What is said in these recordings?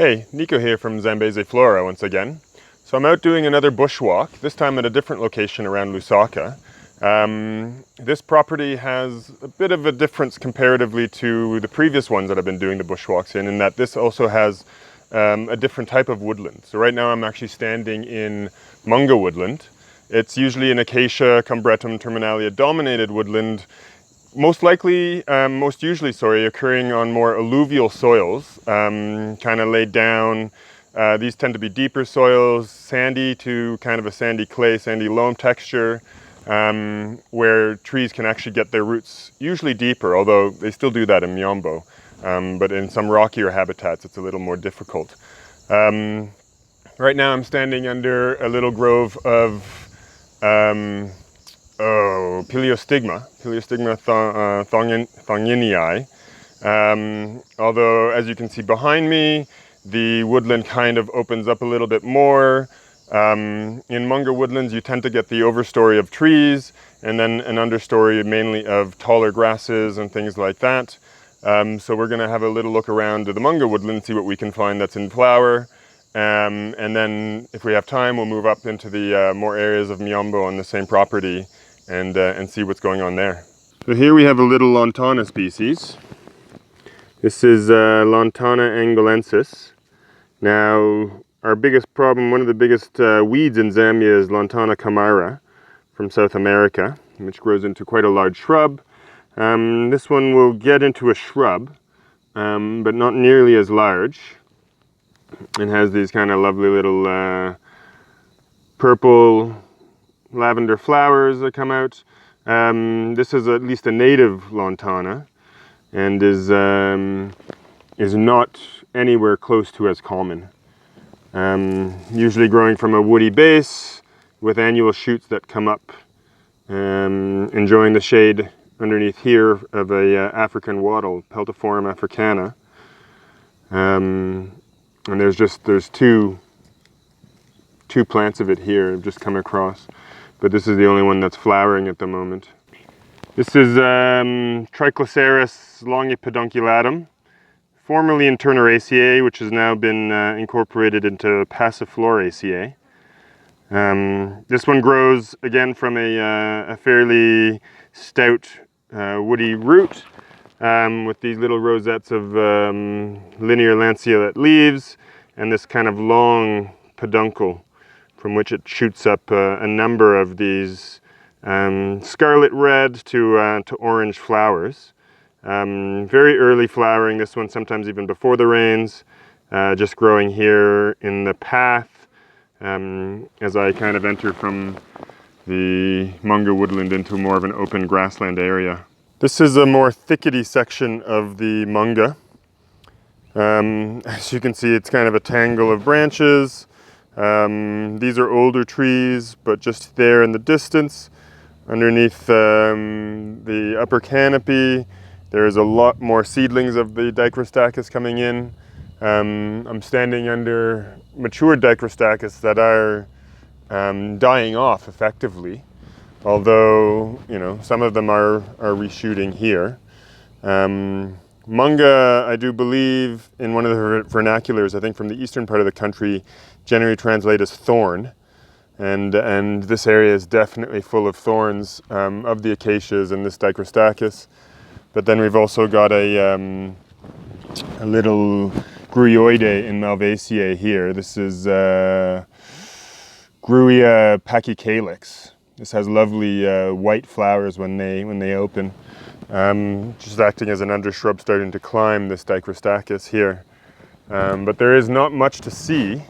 Hey, Nico here from Zambeze Flora once again. So I'm out doing another bushwalk, this time at a different location around Lusaka. This property has a bit of a difference comparatively to the previous ones that I've been doing the bushwalks in that this also has a different type of woodland. So right now I'm actually standing in Munga woodland. It's usually an acacia, combretum, terminalia dominated woodland, most usually occurring on more alluvial soils, kind of laid down. These tend to be deeper soils, sandy to kind of a sandy clay, sandy loam texture, where trees can actually get their roots usually deeper, although they still do that in Miombo. But in some rockier habitats, it's a little more difficult. Right now I'm standing under a little grove of Peleostigma thonginii. Although, as you can see behind me, the woodland kind of opens up a little bit more. In Munga woodlands, you tend to get the overstory of trees and then an understory mainly of taller grasses and things like that. So we're going to have a little look around to the Munga woodland, see what we can find that's in flower. And then, if we have time, we'll move up into the more areas of Miombo on the same property and see what's going on there. So here we have a little Lantana species. This is Lantana angolensis. Now, our biggest problem, one of the biggest weeds in Zambia is Lantana camara from South America, which grows into quite a large shrub. This one will get into a shrub, but not nearly as large. It has these kind of lovely little purple lavender flowers that come out. This is at least a native Lantana and is not anywhere close to as common. Usually growing from a woody base with annual shoots that come up, enjoying the shade underneath here of a African wattle, Peltiforum africana. And there's two plants of it here I've just come across, but this is the only one that's flowering at the moment. This is Tricliceras longepedunculatum, formerly in Pteridaceae, which has now been incorporated into Passifloraceae. This one grows again from a fairly stout woody root with these little rosettes of linear lanceolate leaves and this kind of long peduncle from which it shoots up a number of these scarlet red to orange flowers. Very early flowering, this one sometimes even before the rains, just growing here in the path as I kind of enter from the Munga woodland into more of an open grassland area. This is a more thickety section of the Munga. As you can see, it's kind of a tangle of branches. These are older trees, but just there in the distance, underneath the upper canopy, there's a lot more seedlings of the Dicrostachys coming in. I'm standing under mature Dicrostachys that are dying off effectively, although some of them are reshooting here. Munga, I do believe, in one of the vernaculars, I think from the eastern part of the country, generally translate as thorn. And this area is definitely full of thorns of the acacias and this Dicrostachys. But then we've also got a little Grewia in Malvaceae here. This is Grewia pachycalyx. This has lovely white flowers when they open. Just acting as an undershrub starting to climb this Dicrostachys here. But there is not much to see.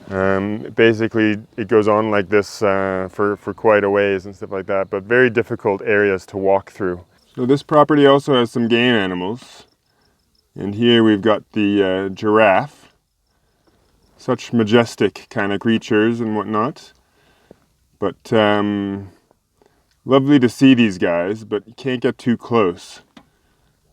Basically, it goes on like this for quite a ways and stuff like that, but very difficult areas to walk through. So this property also has some game animals. And here we've got the giraffe. Such majestic kind of creatures and whatnot. But lovely to see these guys, but you can't get too close.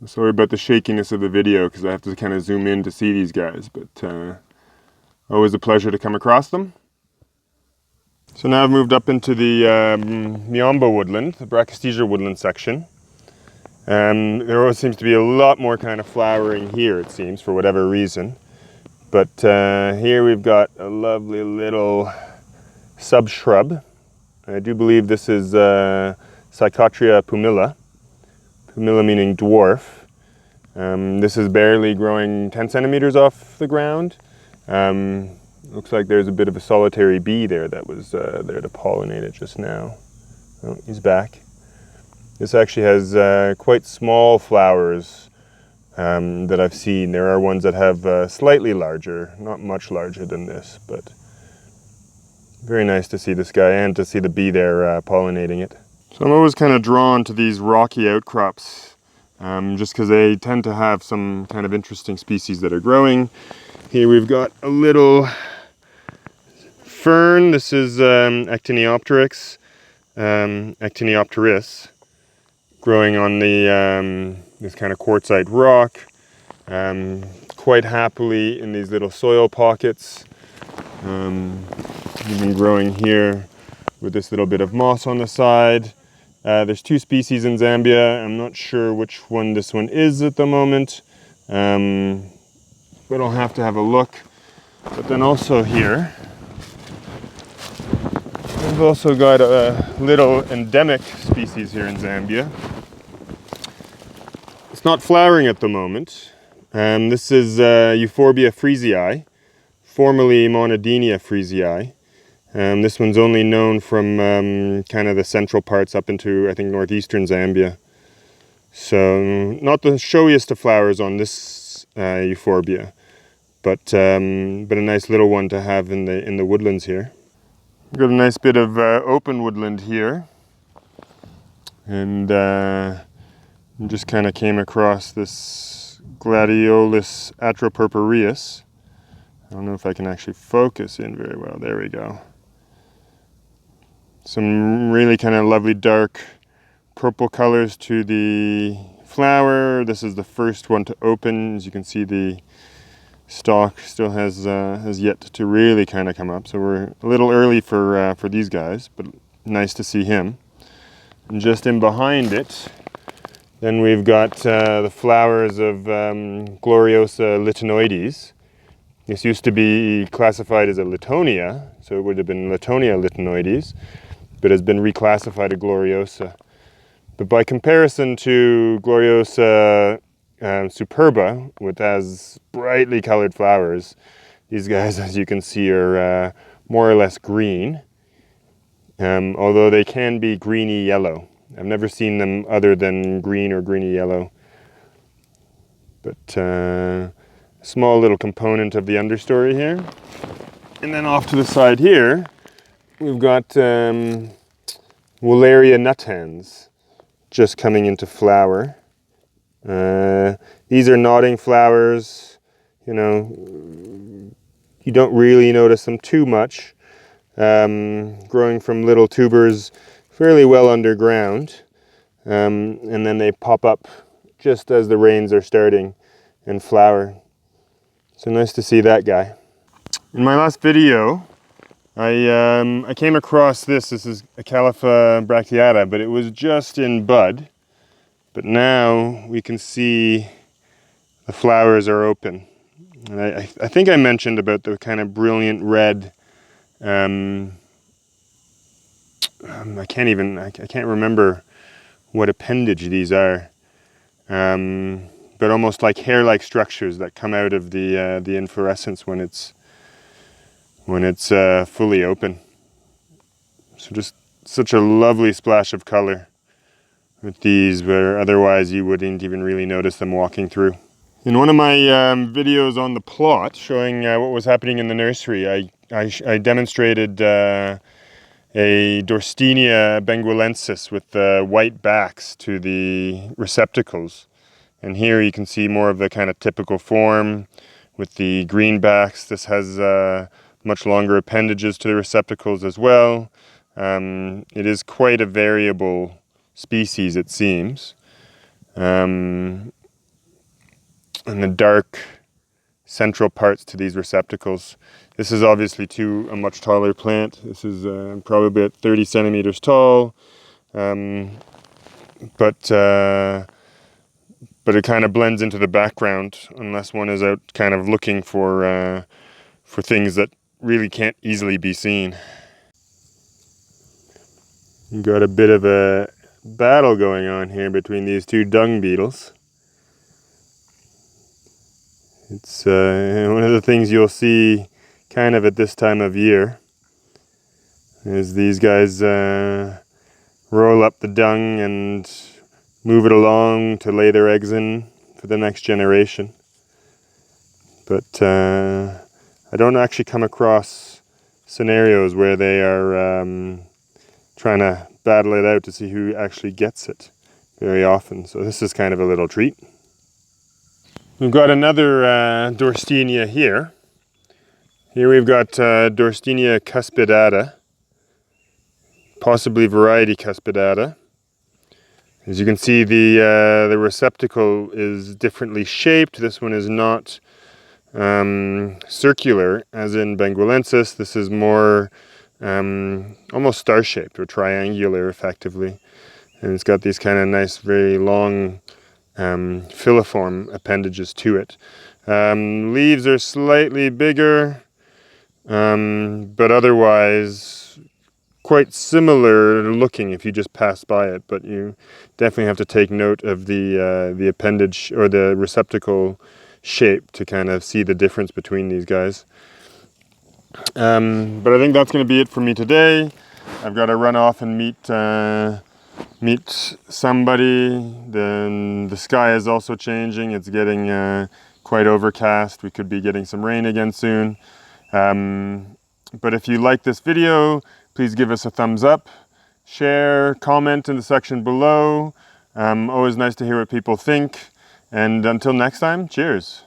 Sorry about the shakiness of the video because I have to kind of zoom in to see these guys, but always a pleasure to come across them. So now I've moved up into the Miombo woodland, the Brachystegia woodland section. There always seems to be a lot more kind of flowering here, it seems, for whatever reason. But here we've got a lovely little subshrub. I do believe this is Psychotria pumila. Pumila meaning dwarf. This is barely growing 10 centimeters off the ground. Looks like there's a bit of a solitary bee there that was there to pollinate it just now. Oh, he's back. This actually has quite small flowers that I've seen. There are ones that have slightly larger, not much larger than this, but very nice to see this guy and to see the bee there pollinating it. So I'm always kind of drawn to these rocky outcrops just because they tend to have some kind of interesting species that are growing. Here we've got a little fern. This is Actiniopteris, Actiniopteris, growing on the this kind of quartzite rock, quite happily in these little soil pockets. Even growing here with this little bit of moss on the side. There's two species in Zambia. I'm not sure which one this one is at the moment, but I'll have to have a look. But then also here, we've also got a little endemic species here in Zambia. It's not flowering at the moment. This is Euphorbia friesii, formerly Monadinia friesii. This one's only known from kind of the central parts up into, I think, northeastern Zambia. So not the showiest of flowers on this Euphorbia, but a nice little one to have in the woodlands here. We've got a nice bit of open woodland here, and just kind of came across this Gladiolus atropurpureus. I don't know if I can actually focus in very well. There we go. Some really kind of lovely dark purple colors to the flower. This is the first one to open. As you can see, the stalk still has yet to really kind of come up. So we're a little early for these guys, but nice to see him. And just in behind it, then we've got the flowers of Gloriosa littonoides. This used to be classified as a littonia, so it would have been Littonia littonoides, but has been reclassified to Gloriosa. But by comparison to Gloriosa superba, which has brightly colored flowers, these guys, as you can see, are more or less green, although they can be greeny yellow. I've never seen them other than green or greeny yellow. But small little component of the understory here. And then off to the side here, we've got Walleria nutans just coming into flower. These are nodding flowers. You know, you don't really notice them too much. Growing from little tubers fairly well underground. And then they pop up just as the rains are starting and flower. So nice to see that guy. In my last video, I came across this. This is Acalypha bracteata, but it was just in bud. But now we can see the flowers are open. And I think I mentioned about the kind of brilliant red. I can't remember what appendage these are. But almost like hair-like structures that come out of the inflorescence when it's fully open. So just such a lovely splash of color with these, where otherwise you wouldn't even really notice them walking through. In one of my videos on the plot showing what was happening in the nursery, I demonstrated a Dorstenia benguelensis with white backs to the receptacles. And here you can see more of the kind of typical form with the green backs. This has much longer appendages to the receptacles as well. It is quite a variable species, it seems. And the dark central parts to these receptacles. This is obviously a much taller plant. This is probably about 30 centimeters tall. But but it kind of blends into the background unless one is out kind of looking for things that really can't easily be seen. You got a bit of a battle going on here between these two dung beetles. It's one of the things you'll see kind of at this time of year is these guys roll up the dung and move it along to lay their eggs in for the next generation. But I don't actually come across scenarios where they are trying to battle it out to see who actually gets it very often. So this is kind of a little treat. We've got another Dorstenia here. Here we've got Dorstenia cuspidata, possibly variety cuspidata. As you can see, the receptacle is differently shaped. This one is not circular, as in Benguelensis. This is more almost star-shaped or triangular, effectively. And it's got these kind of nice, very long filiform appendages to it. Leaves are slightly bigger, but otherwise quite similar looking if you just pass by it. But you definitely have to take note of the appendage or the receptacle shape to kind of see the difference between these guys. But I think that's going to be it for me today. I've got to run off and meet somebody. Then the sky is also changing. It's getting quite overcast. We could be getting some rain again soon. But if you like this video, please give us a thumbs up, share, comment in the section below. Always nice to hear what people think. And until next time, cheers.